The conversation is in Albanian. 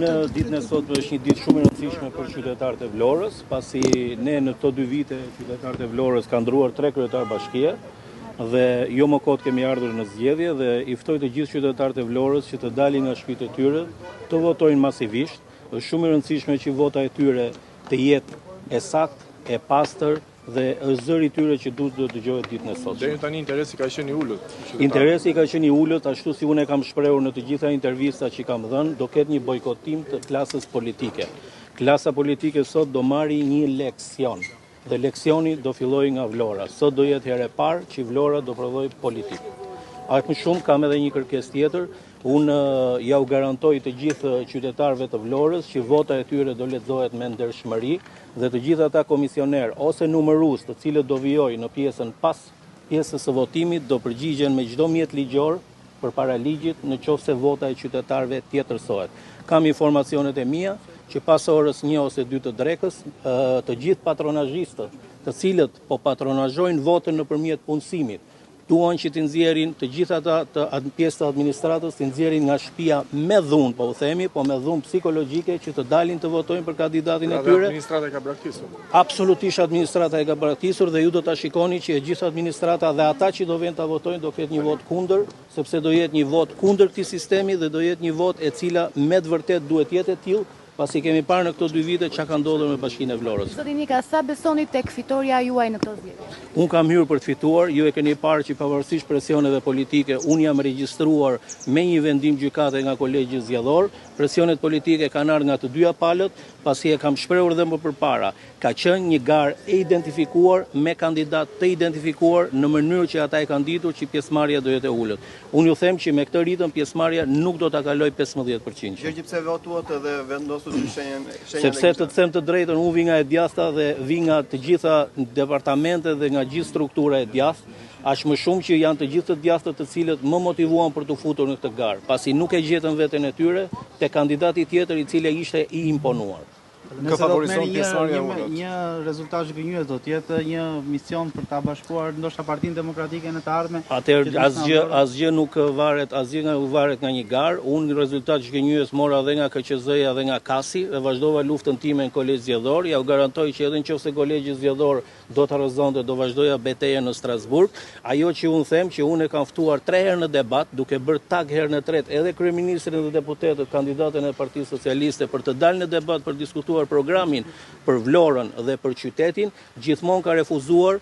Ditën e sotme është një ditë shumë e rëndësishme për qytetarët e Vlorës, pasi ne në këto 2 vite qytetarët e Vlorës kanë ndruar 3 kryetar bashkie dhe jo më kot kemi ardhur në zgjedhje dhe i ftoj të gjithë qytetarët e Vlorës që të dalin nga shtëpitë e tyre, të votojnë masivisht. Është shumë e rëndësishme që vota e tyre të jetë e saktë, e pastër dhe është zëri i tyre që duhet të dëgjohet ditën e sotme. Deri tani interesi ka qenë i ulët. Interesi ka qenë i ulët, ashtu si unë e kam shprehur në të gjitha intervistat që kam dhënë, do ketë një bojkotim të klasës politike. Klasa politike sot do marrë një leksion dhe leksioni do fillojë nga Vlora. Sot do jetë herë e parë që Vlora do prodhoj politikë. Aq më shumë kam edhe një kërkesë tjetër. Unë ja u garantoj të gjithë qytetarëve të Vlorës që vota e tyre do lexohet me ndershmëri dhe të gjithë ata komisioner ose numërues të cilët do vijojnë në pjesën pas pjesës së votimit do përgjigjen me çdo mjet ligjor përpara ligjit nëse vota e qytetarëve tjetërsohet. Kam informacionet e mia që pas orës 1 ose 2 të drekës, të gjithë patronazhistët, të cilët po patronazhojnë votën nëpërmjet punësimit, duan që të nxjerrin të gjithë ata të pjesë të administratës të nxjerrin nga shtëpia me dhunë, po u themi, po me dhunë psikologjike që të dalin të votojnë për kandidatin e tyre. Administrata e ka braktisur. Absolutisht administrata e ka braktisur dhe ju do ta shikoni që e gjithë administrata dhe ata që do vjen ta votojnë do ketë një vot kundër, sepse do jetë një vot kundër këtij sistemi dhe do jetë një vot e cila me të vërtet duhet jetë e tillë. Pasi kemi parë në këto 2 vite çka ka ndodhur me Bashkinë e Vlorës. Zoti Nika, sa besoni tek fitoria juaj në këto zgjedhje? Unë kam hyrë për të fituar, ju e keni parë që pavarësisht presioneve politike, unë jam regjistruar me një vendim gjykate nga kolegji zgjedhor. Presionet politike kanë ardhur nga të dyja palët, pasi e kam shprehur dhe më përpara. Ka qenë një garë e identifikuar me kandidat të identifikuar në mënyrë që ata e kanë ditur që pjesëmarrja do jetë e ulët. Unë ju them që me këtë ritëm pjesëmarrja nuk do ta kaloj 15%. Gjë që pse votuat edhe vendosur shenjën. Sepse të them të drejtën, unë vi nga e djasta dhe vi nga të gjitha departamentet dhe nga gjithë struktura e djastë, aq më shumë që janë të gjithë të djastët të cilët më motivuan për të futur në këtë garë, pasi nuk e gjetën veten e tyre te kandidati tjetër i cili ishte i imponuar. Nëse do të merr një rezultat zhgënjyes do të jetë një mision për ta bashkuar ndoshta Partinë Demokratike në të ardhmen. Atëherë asgjë nuk varet, varet nga një garë. Unë rezultat zhgënjyes mora edhe nga KQZ-ja dhe nga Kasi dhe vazhdova luftën time në kolegj zgjedhor. Ja u garantoj që edhe nëse kolegji zgjedhor do të rrezonte, do vazhdoja betejën në Strasburg. Ajo që unë them që unë e kam ftuar 3 herë në debat, duke bërë tag herën e tretë edhe kryeministrin dhe deputetët, kandidatën e Partisë Socialiste për të dalë në debat për diskutuar programin për Vlorën dhe për qytetin, gjithmonë ka refuzuar